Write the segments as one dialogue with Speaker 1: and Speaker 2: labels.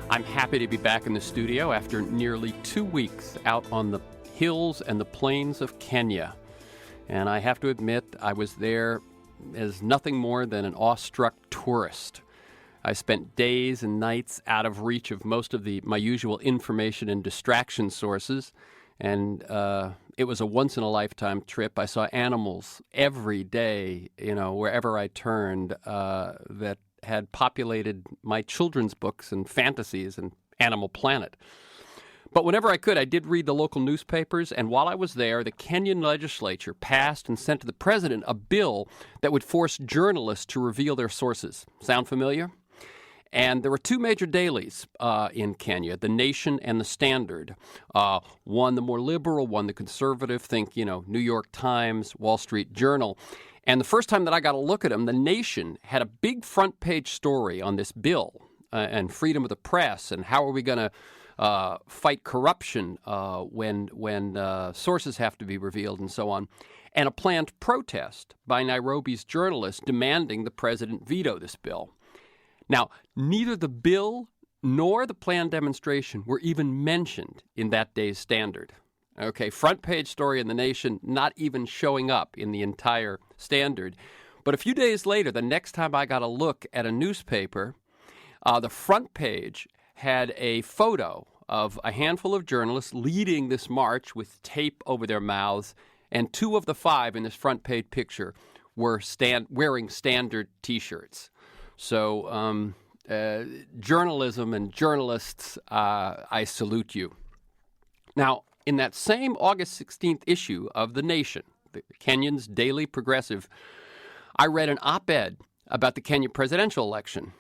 Speaker 1: I'm happy to be back in the studio after nearly 2 weeks out on the hills and the plains of Kenya. And I have to admit, I was there as nothing more than an awestruck tourist. I spent days and nights out of reach of most of my usual information and distraction sources, and it was a once-in-a-lifetime trip. I saw animals every day, wherever I turned, that had populated my children's books and fantasies and Animal Planet. But whenever I could, I did read the local newspapers, and while I was there, the Kenyan legislature passed and sent to the president a bill that would force journalists to reveal their sources. Sound familiar? And there were two major dailies in Kenya, The Nation and The Standard. One the more liberal, one the conservative, think, New York Times, Wall Street Journal. And the first time that I got a look at them, The Nation had a big front page story on this bill and freedom of the press and how are we going to fight corruption when sources have to be revealed and so on, and a planned protest by Nairobi's journalists demanding the president veto this bill. Now, neither the bill nor the planned demonstration were even mentioned in that day's Standard. Okay, front page story in The Nation, not even showing up in the entire Standard. But a few days later, the next time I got a look at a newspaper, the front page had a photo of a handful of journalists leading this march with tape over their mouths, and 2 of the 5 in this front page picture were wearing Standard T-shirts. So journalism and journalists, I salute you. Now, in that same August 16th issue of The Nation, the Kenyan's daily progressive, I read an op-ed about the Kenya presidential election.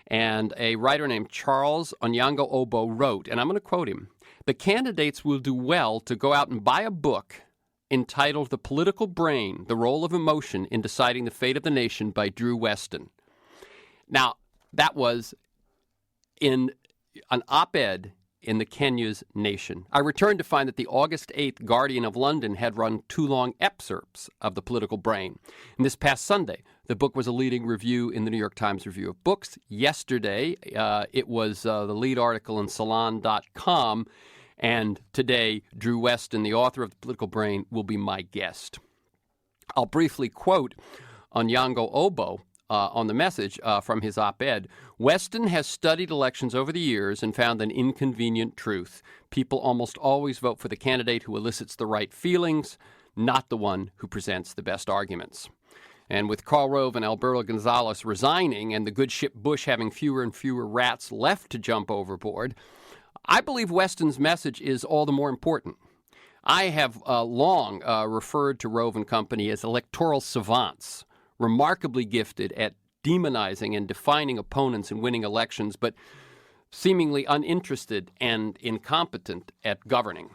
Speaker 1: And a writer named Charles Onyango Obo wrote, and I'm going to quote him, "The candidates will do well to go out and buy a book entitled The Political Brain, The Role of Emotion in Deciding the Fate of the Nation by Drew Westen." Now, that was in an op-ed in the Kenya's Nation. I returned to find that the August 8th Guardian of London had run 2 long excerpts of The Political Brain. And this past Sunday, the book was a leading review in the New York Times Review of Books. Yesterday, it was the lead article in Salon.com. And today, Drew Westen, the author of The Political Brain, will be my guest. I'll briefly quote Onyango Obo on the message from his op-ed. "Westen has studied elections over the years and found an inconvenient truth. People almost always vote for the candidate who elicits the right feelings, not the one who presents the best arguments." And with Karl Rove and Alberto Gonzales resigning and the good ship Bush having fewer and fewer rats left to jump overboard, I believe Westen's message is all the more important. I have long referred to Rove and company as electoral savants, remarkably gifted at demonizing and defining opponents and winning elections, but seemingly uninterested and incompetent at governing.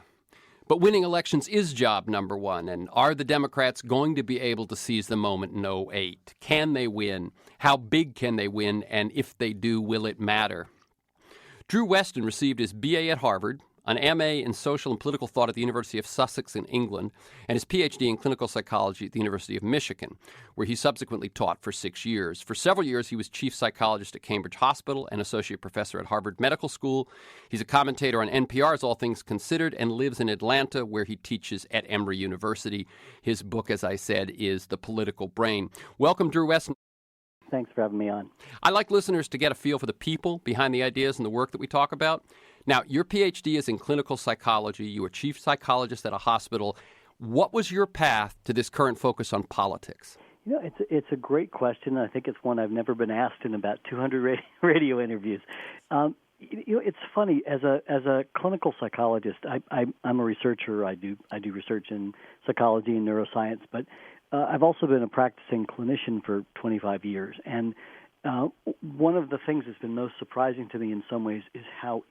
Speaker 1: But winning elections is job number 1, and are the Democrats going to be able to seize the moment in 2008? Can they win? How big can they win? And if they do, will it matter? Drew Westen received his B.A. at Harvard, an M.A. in social and political thought at the University of Sussex in England, and his Ph.D. in clinical psychology at the University of Michigan, where he subsequently taught for 6 years. For several years, he was chief psychologist at Cambridge Hospital and associate professor at Harvard Medical School. He's a commentator on NPR's All Things Considered and lives in Atlanta, where he teaches at Emory University. His book, as I said, is The Political Brain. Welcome, Drew Westen.
Speaker 2: Thanks for having me on.
Speaker 1: I like listeners to get a feel for the people behind the ideas and the work that we talk about. Now, your Ph.D. is in clinical psychology. You were chief psychologist at a hospital. What was your path to this current focus on politics?
Speaker 2: It's a great question. I think it's one I've never been asked in about 200 radio interviews. It's funny. As a clinical psychologist, I'm a researcher. I do research in psychology and neuroscience, but I've also been a practicing clinician for 25 years. And one of the things that's been most surprising to me in some ways is how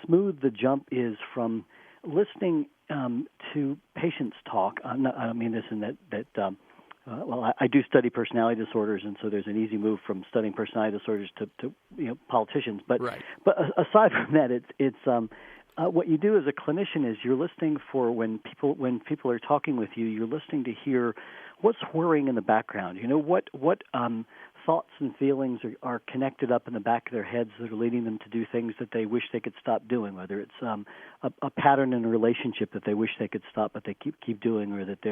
Speaker 2: smooth the jump is from listening to patients talk. I don't mean this in that I do study personality disorders, and so there's an easy move from studying personality disorders to politicians. But
Speaker 1: right.
Speaker 2: But aside from that, it's what you do as a clinician is you're listening for when people are talking with you. You're listening to hear what's whirring in the background. What thoughts and feelings are connected up in the back of their heads that are leading them to do things that they wish they could stop doing, whether it's a pattern in a relationship that they wish they could stop but they keep doing, or that they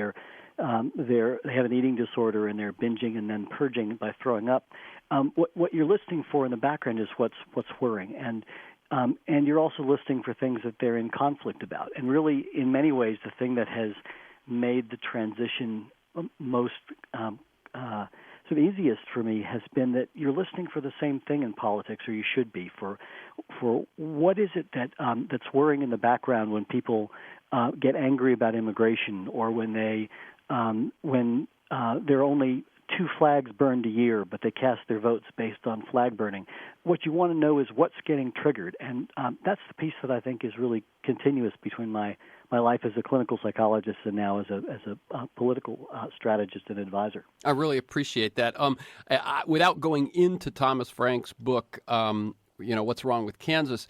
Speaker 2: have an eating disorder and they're binging and then purging by throwing up. What you're listening for in the background is what's whirring, and you're also listening for things that they're in conflict about. And really, in many ways, the thing that has made the transition most sort of easiest for me has been that you're listening for the same thing in politics, or you should be, for what is it that that's whirring in the background when people get angry about immigration, or when there are only 2 flags burned a year, but they cast their votes based on flag burning. What you want to know is what's getting triggered, and that's the piece that I think is really continuous between my life as a clinical psychologist and now as a political strategist and advisor.
Speaker 1: I really appreciate that. Without going into Thomas Frank's book, What's Wrong with Kansas,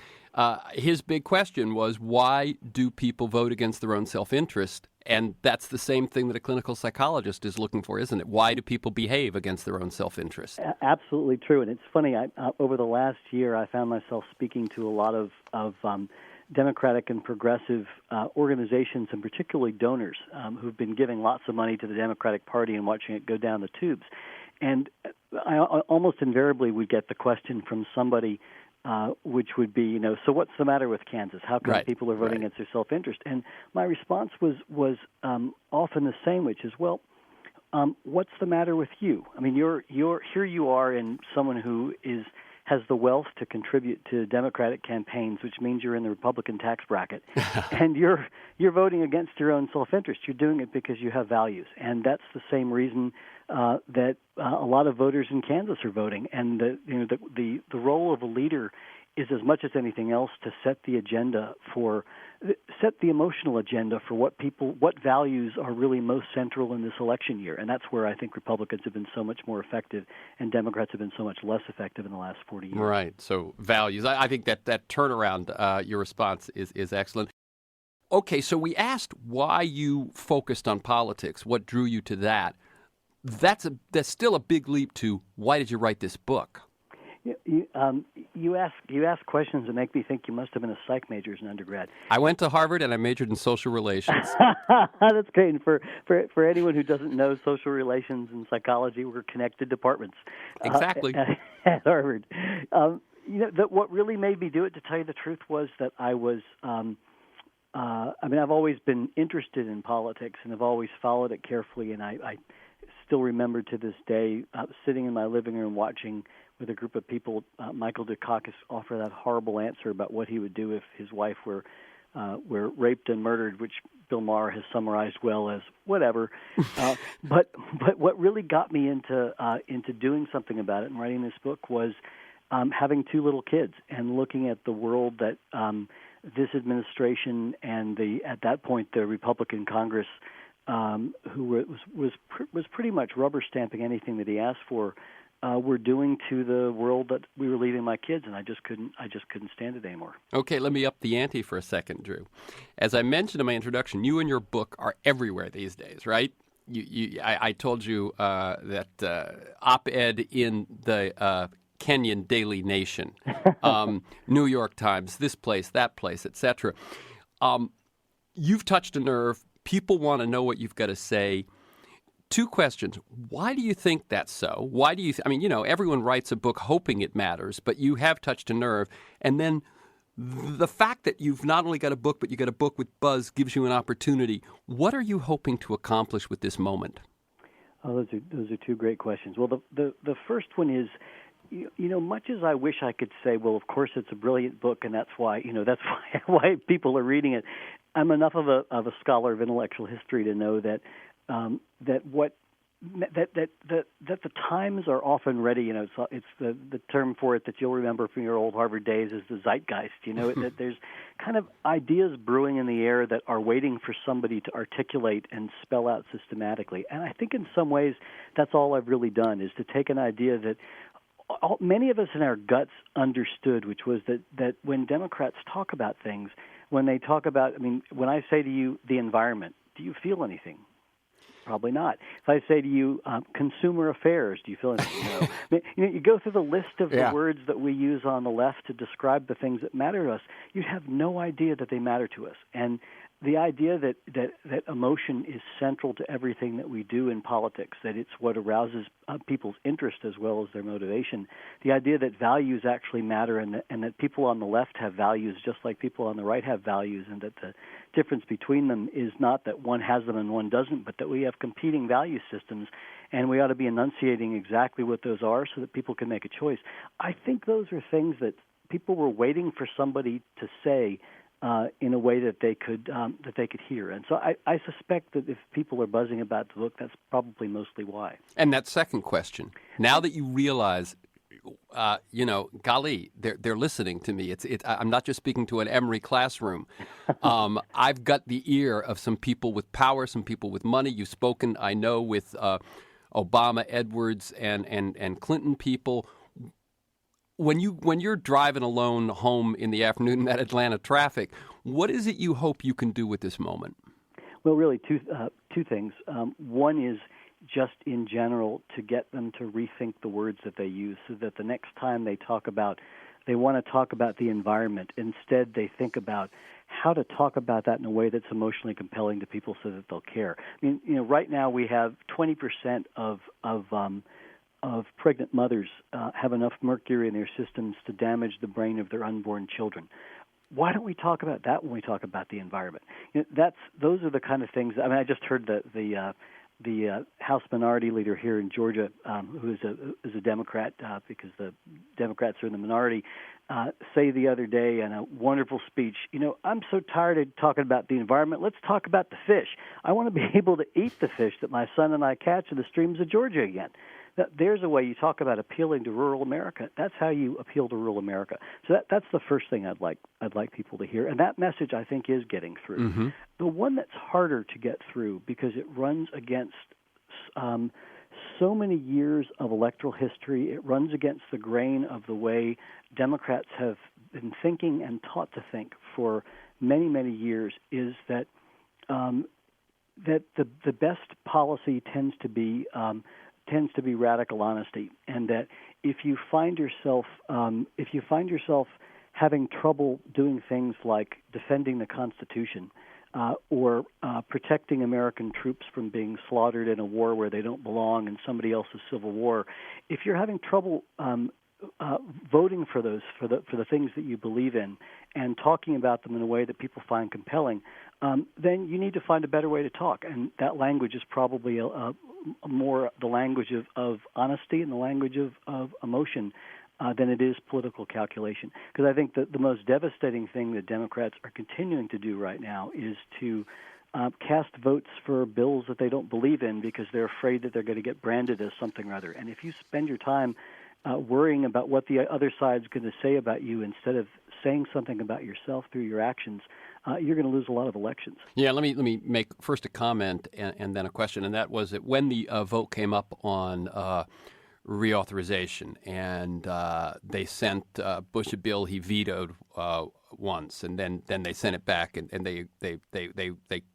Speaker 1: his big question was, why do people vote against their own self-interest? And that's the same thing that a clinical psychologist is looking for, isn't it? Why do people behave against their own self-interest?
Speaker 2: Absolutely true. And it's funny, over the last year, I found myself speaking to a lot of Democratic and progressive organizations, and particularly donors who've been giving lots of money to the Democratic Party and watching it go down the tubes. And I almost invariably would get the question from somebody which would be, so what's the matter with Kansas? How come people are voting against their self-interest? And my response was often the same, which is, what's the matter with you? I mean, you're here you are, and someone who has the wealth to contribute to Democratic campaigns, which means you're in the Republican tax bracket, and you're voting against your own self-interest. You're doing it because you have values, and that's the same reason that a lot of voters in Kansas are voting. And the role of a leader is, as much as anything else, to set the emotional agenda for what values are really most central in this election year. And that's where I think Republicans have been so much more effective and Democrats have been so much less effective in the last 40 years.
Speaker 1: Right. So values. I think that turnaround, your response is excellent. Okay, so we asked why you focused on politics, what drew you to that. That's still a big leap to why did you write this book?
Speaker 2: You ask questions that make me think you must have been a psych major as an undergrad.
Speaker 1: I went to Harvard and I majored in social relations.
Speaker 2: That's great. And for anyone who doesn't know, social relations and psychology were connected departments.
Speaker 1: Exactly.
Speaker 2: At Harvard. What really made me do it, to tell you the truth, was that I was. I've always been interested in politics and have always followed it carefully, and I still remember to this day sitting in my living room watching with a group of people Michael Dukakis offer that horrible answer about what he would do if his wife were raped and murdered, which Bill Maher has summarized well as whatever. But what really got me into doing something about it and writing this book was having 2 little kids and looking at the world that this administration and at that point the Republican Congress, who was pretty much rubber stamping anything that he asked for, were doing to the world that we were leaving my kids, and I just couldn't stand it anymore.
Speaker 1: Okay, let me up the ante for a second, Drew. As I mentioned in my introduction, you and your book are everywhere these days, right? I told you that op-ed in the Kenyan Daily Nation, New York Times, this place, that place, etc. You've touched a nerve. People want to know what you've got to say. 2 questions. Why do you think that's so? Why do you everyone writes a book hoping it matters, but you have touched a nerve. And then the fact that you've not only got a book, but you got a book with buzz gives you an opportunity. What are you hoping to accomplish with this moment?
Speaker 2: Oh, those are 2 great questions. Well, the first one is, much as I wish I could say, well, of course it's a brilliant book, and that's why why people are reading it. I'm enough of a scholar of intellectual history to know that the times are often ready. It's the term for it that you'll remember from your old Harvard days is the zeitgeist. That there's kind of ideas brewing in the air that are waiting for somebody to articulate and spell out systematically. And I think in some ways that's all I've really done, is to take an idea that many of us in our guts understood, which was that when Democrats talk about things, when they talk about, when I say to you the environment, do you feel anything? Probably not. If I say to you, consumer affairs, do you feel anything? No. You go through the list of the words that we use on the left to describe the things that matter to us, you'd have no idea that they matter to us. And the idea that emotion is central to everything that we do in politics, that it's what arouses people's interest as well as their motivation, the idea that values actually matter and that people on the left have values just like people on the right have values, and that the difference between them is not that one has them and one doesn't, but that we have competing value systems, and we ought to be enunciating exactly what those are so that people can make a choice. I think those are things that people were waiting for somebody to say in a way that they could hear. And so I suspect that if people are buzzing about the book, that's probably mostly why.
Speaker 1: And that second question, now that you realize, golly, they're listening to me. I'm not just speaking to an Emory classroom. I've got the ear of some people with power, some people with money. You've spoken, I know, with Obama, Edwards, and Clinton people. When you're driving alone home in the afternoon in that Atlanta traffic, what is it you hope you can do with this moment?
Speaker 2: Well, really, two things. One is just in general to get them to rethink the words that they use, so that the next time they want to talk about the environment, instead they think about how to talk about that in a way that's emotionally compelling to people so that they'll care. I mean, right now we have 20% of pregnant mothers have enough mercury in their systems to damage the brain of their unborn children. Why don't we talk about that when we talk about the environment? Those are the kind of things. I mean, I just heard the House Minority Leader here in Georgia, who is a Democrat, because the Democrats are in the minority, say the other day in a wonderful speech, I'm so tired of talking about the environment. Let's talk about the fish. I want to be able to eat the fish that my son and I catch in the streams of Georgia again. There's a way you talk about appealing to rural America. That's how you appeal to rural America. So that's the first thing I'd like people to hear, and that message I think is getting through. Mm-hmm. The one that's harder to get through because it runs against so many years of electoral history. It runs against the grain of the way Democrats have been thinking and taught to think for many, many years. Is that that the best policy tends to be radical honesty, and that if you find yourself having trouble doing things like defending the Constitution or protecting American troops from being slaughtered in a war where they don't belong in somebody else's civil war, if you're having trouble voting for the things that you believe in and talking about them in a way that people find compelling, then you need to find a better way to talk, and that language is probably more the language of honesty and the language of emotion than it is political calculation. Because I think that the most devastating thing that Democrats are continuing to do right now is to cast votes for bills that they don't believe in because they're afraid that they're going to get branded as something or other. And if you spend your time worrying about what the other side's going to say about you instead of saying something about yourself through your actions, you're going to lose a lot of elections.
Speaker 1: Yeah, let me make first a comment and then a question, and that was that when the vote came up on reauthorization, and they sent Bush a bill he vetoed once, and then they sent it back, and they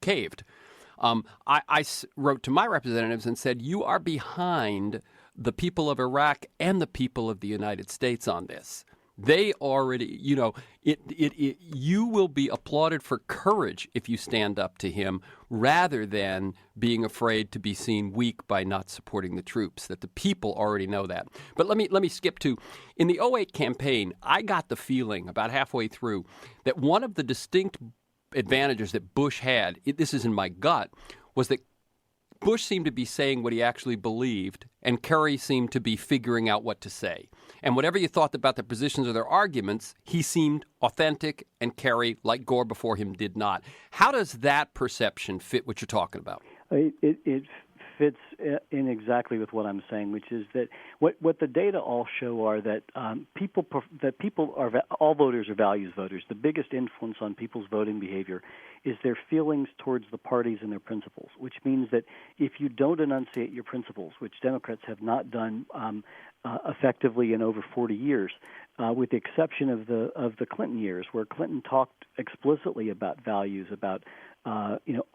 Speaker 1: caved. I wrote to my representatives and said, you are behind the people of Iraq and the people of the United States on this. They already, you will be applauded for courage if you stand up to him rather than being afraid to be seen weak by not supporting the troops, that the people already know that. But let me skip to, in the 2008 campaign, I got the feeling about halfway through that one of the distinct advantages that Bush had, this is in my gut, was that Bush seemed to be saying what he actually believed, and Kerry seemed to be figuring out what to say. And whatever you thought about their positions or their arguments, he seemed authentic, and Kerry, like Gore before him, did not. How does that perception fit what you're talking about?
Speaker 2: It fits in exactly with what I'm saying, which is that what the data all show are that all voters are values voters. The biggest influence on people's voting behavior is their feelings towards the parties and their principles, which means that if you don't enunciate your principles, which Democrats have not done effectively in over 40 years, with the exception of the Clinton years, where Clinton talked explicitly about values, about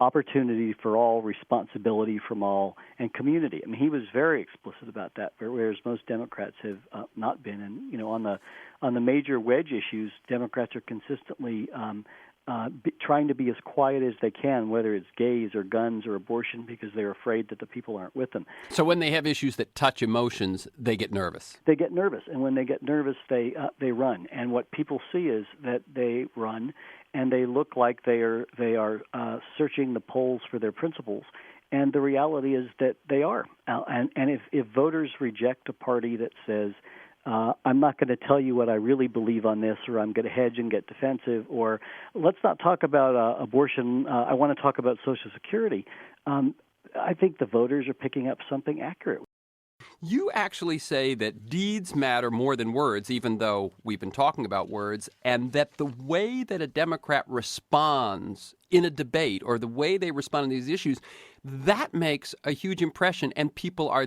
Speaker 2: opportunity for all, responsibility from all, and community. I mean, he was very explicit about that, whereas most Democrats have not been. And on the major wedge issues, Democrats are consistently trying to be as quiet as they can, whether it's gays or guns or abortion, because they're afraid that the people aren't with them.
Speaker 1: So when they have issues that touch emotions, they get nervous.
Speaker 2: They get nervous, and when they get nervous, they run. And what people see is that they run, and they look like they are searching the polls for their principles. And the reality is that they are. And if voters reject a party that says, I'm not going to tell you what I really believe on this, or I'm going to hedge and get defensive, or let's not talk about abortion, I want to talk about Social Security, I think the voters are picking up something accurate.
Speaker 1: You actually say that deeds matter more than words, even though we've been talking about words, and that the way that a Democrat responds in a debate or the way they respond to these issues, that makes a huge impression, and people are,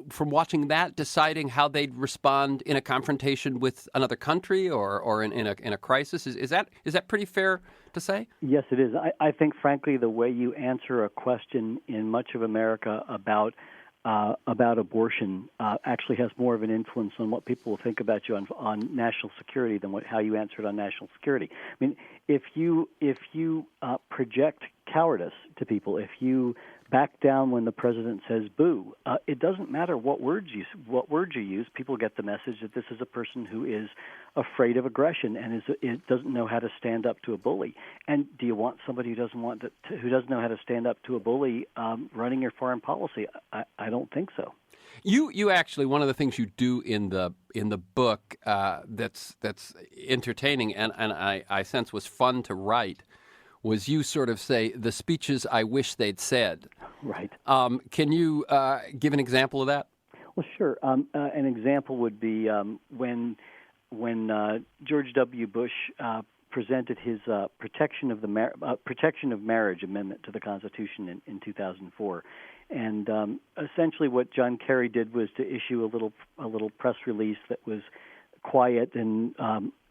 Speaker 1: from watching that, deciding how they'd respond in a confrontation with another country or in a crisis. Is that pretty fair to say?
Speaker 2: Yes, it is. I think, frankly, the way you answer a question in much of America about abortion actually has more of an influence on what people will think about you on national security than how you answer it on national security. I mean, if you project cowardice to people, if you back down when the president says boo, it doesn't matter what words you use. People get the message that this is a person who is afraid of aggression and doesn't know how to stand up to a bully. And do you want somebody who doesn't know how to stand up to a bully running your foreign policy? I don't think so.
Speaker 1: You actually, one of the things you do in the book that's entertaining and I sense was fun to write was you sort of say the speeches I wish they'd said.
Speaker 2: Right.
Speaker 1: Can you give an example of that?
Speaker 2: Well, sure. An example would be when George W. Bush presented his protection of marriage amendment to the Constitution in 2004, and essentially what John Kerry did was to issue a little press release that was quiet and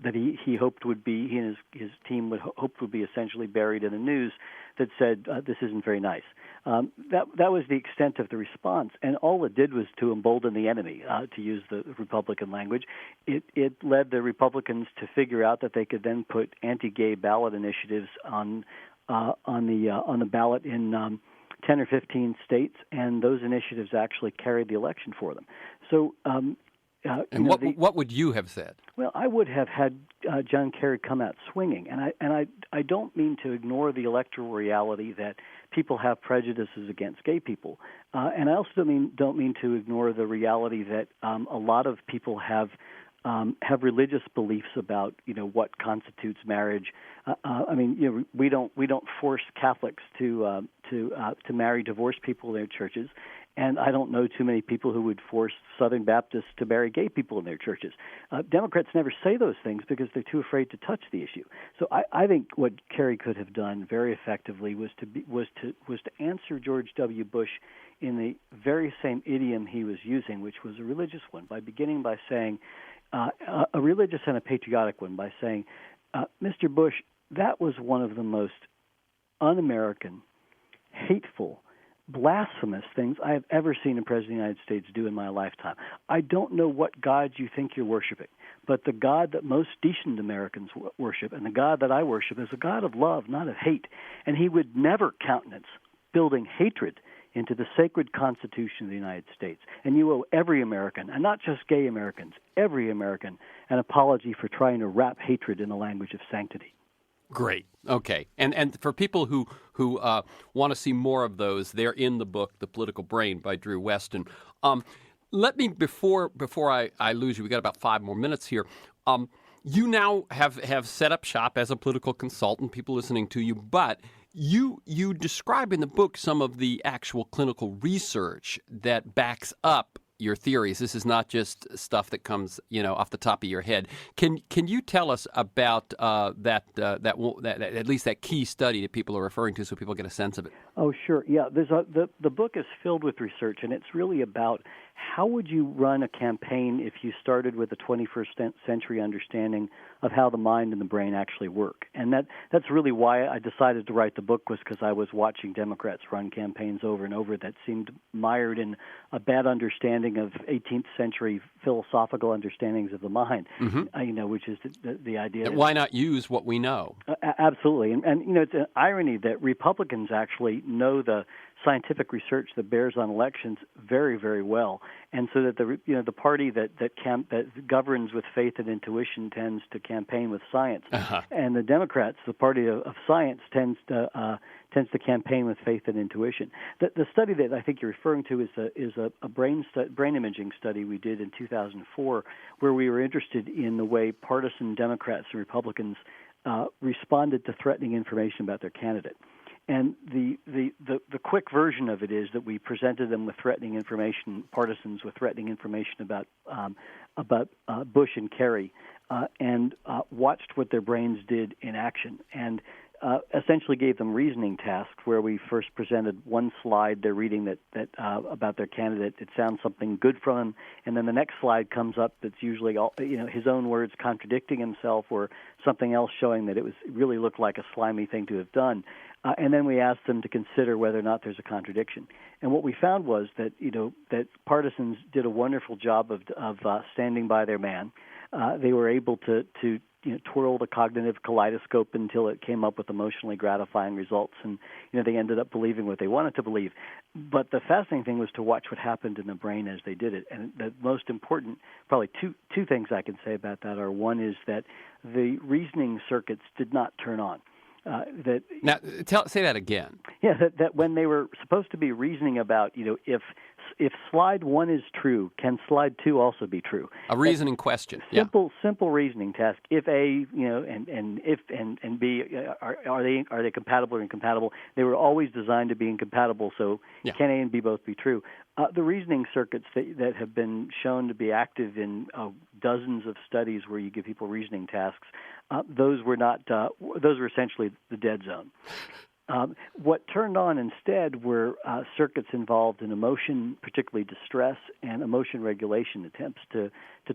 Speaker 2: that he hoped would be, he and his team hoped would be essentially buried in the news, that said this isn't very nice. That was the extent of the response, and all it did was to embolden the enemy, to use the Republican language. It led the Republicans to figure out that they could then put anti-gay ballot initiatives on the ballot in 10 or 15 states, and those initiatives actually carried the election for them. So.
Speaker 1: And what would you have said?
Speaker 2: Well, I would have had John Kerry come out swinging, and I don't mean to ignore the electoral reality that people have prejudices against gay people, and I also don't mean to ignore the reality that a lot of people have religious beliefs about what constitutes marriage. We don't force Catholics to marry divorced people in their churches. And I don't know too many people who would force Southern Baptists to marry gay people in their churches. Democrats never say those things because they're too afraid to touch the issue. So I think what Kerry could have done very effectively was to answer George W. Bush in the very same idiom he was using, which was a religious one, by beginning by saying a religious and a patriotic one, by saying, Mr. Bush, that was one of the most un-American, hateful, blasphemous things I have ever seen a president of the United States do in my lifetime. I don't know what God you think you're worshiping, but the God that most decent Americans worship, and the God that I worship, is a God of love, not of hate. And he would never countenance building hatred into the sacred Constitution of the United States. And you owe every American, and not just gay Americans, every American, an apology for trying to wrap hatred in the language of sanctity.
Speaker 1: Great. Okay. And for people who want to see more of those, they're in the book, The Political Brain by Drew Westen. Let me, before I lose you, we got about 5 more minutes here. You now have set up shop as a political consultant, people listening to you, but you describe in the book some of the actual clinical research that backs up your theories. This is not just stuff that comes, off the top of your head. Can you tell us about that at least that key study that people are referring to, so people get a sense of it?
Speaker 2: Oh, sure. Yeah, the book is filled with research, and it's really about how would you run a campaign if you started with a 21st century understanding of how the mind and the brain actually work? And that's really why I decided to write the book, was because I was watching Democrats run campaigns over and over that seemed mired in a bad understanding of 18th century philosophical understandings of the mind, which is the idea.
Speaker 1: And why not use what we know?
Speaker 2: Absolutely. And it's an irony that Republicans actually know the scientific research that bears on elections very, very well, and so that the party that governs with faith and intuition tends to campaign with science, and the Democrats, the party of science, tends to campaign with faith and intuition. The study that I think you're referring to is a brain imaging study we did in 2004, where we were interested in the way partisan Democrats and Republicans responded to threatening information about their candidate. And the quick version of it is that we presented them with threatening information, partisans with threatening information about Bush and Kerry, and watched what their brains did in action, and essentially gave them reasoning tasks where we first presented one slide they're reading that about their candidate. It sounds something good from him, and then the next slide comes up that's usually his own words contradicting himself, or something else showing that it really looked like a slimy thing to have done. And then we asked them to consider whether or not there's a contradiction. And what we found was that that partisans did a wonderful job of standing by their man. They were able to twirl the cognitive kaleidoscope until it came up with emotionally gratifying results, and they ended up believing what they wanted to believe. But the fascinating thing was to watch what happened in the brain as they did it. And the most important, probably two things I can say about that are, one is that the reasoning circuits did not turn on.
Speaker 1: Say that again.
Speaker 2: Yeah, that when they were supposed to be reasoning about, if slide 1 is true, can slide 2 also be true?
Speaker 1: A reasoning question.
Speaker 2: Simple reasoning task. If A, and if and B, are they compatible or incompatible? They were always designed to be incompatible. So can A and B both be true? The reasoning circuits that have been shown to be active in dozens of studies where you give people reasoning tasks, those were not. Those were essentially the dead zone. What turned on instead were circuits involved in emotion, particularly distress, and emotion regulation attempts to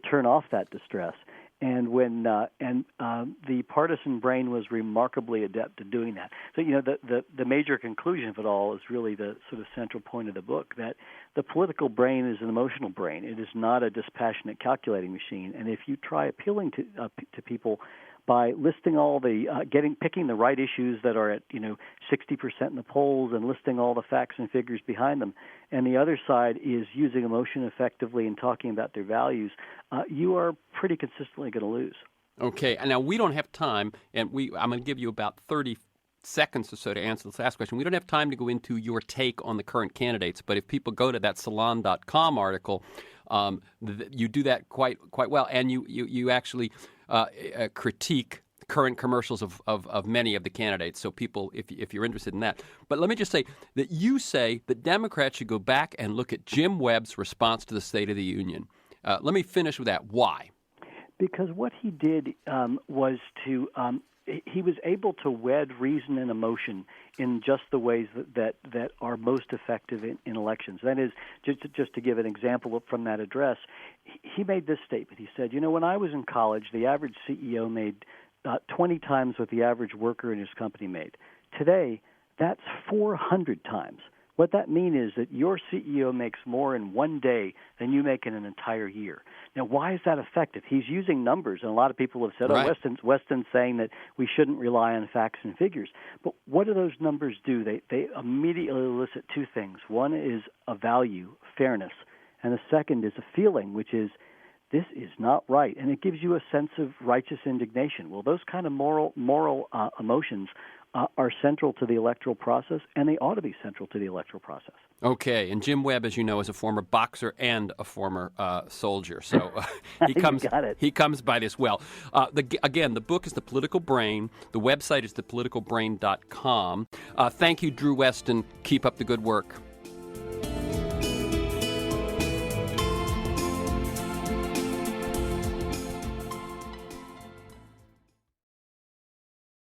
Speaker 2: turn off that distress. And when the partisan brain was remarkably adept at doing that. So the major conclusion of it all is really the sort of central point of the book, that the political brain is an emotional brain. It is not a dispassionate calculating machine. And if you try appealing to people by listing all the picking the right issues that are at 60% in the polls and listing all the facts and figures behind them, and the other side is using emotion effectively and talking about their values, you are pretty consistently going to lose.
Speaker 1: Okay, and now we don't have time, and I'm going to give you about 30 seconds or so to answer this last question. We don't have time to go into your take on the current candidates, but if people go to that Salon.com article, you do that quite well, and you actually critique current commercials of many of the candidates. So people, if you're interested in that. But let me just say that you say that Democrats should go back and look at Jim Webb's response to the State of the Union. Let me finish with that. Why?
Speaker 2: Because what he did was to he was able to wed reason and emotion in just the ways that are most effective in elections. That is, just to give an example from that address, he made this statement. He said, when I was in college, the average CEO made 20 times what the average worker in his company made. Today, that's 400 times. What that means is that your CEO makes more in one day than you make in an entire year. Now, why is that effective? He's using numbers, and a lot of people have said,
Speaker 1: right.
Speaker 2: Weston's saying that we shouldn't rely on facts and figures. But what do those numbers do? They immediately elicit two things. One is a value, fairness, and the second is a feeling, which is, this is not right, and it gives you a sense of righteous indignation. Well, those kind of moral emotions are central to the electoral process, and they ought to be central to the electoral process.
Speaker 1: Okay, and Jim Webb, as you know, is a former boxer and a former soldier, so he comes by this well. Again, the book is The Political Brain. The website is thepoliticalbrain.com. Thank you, Drew Westen. Keep up the good work.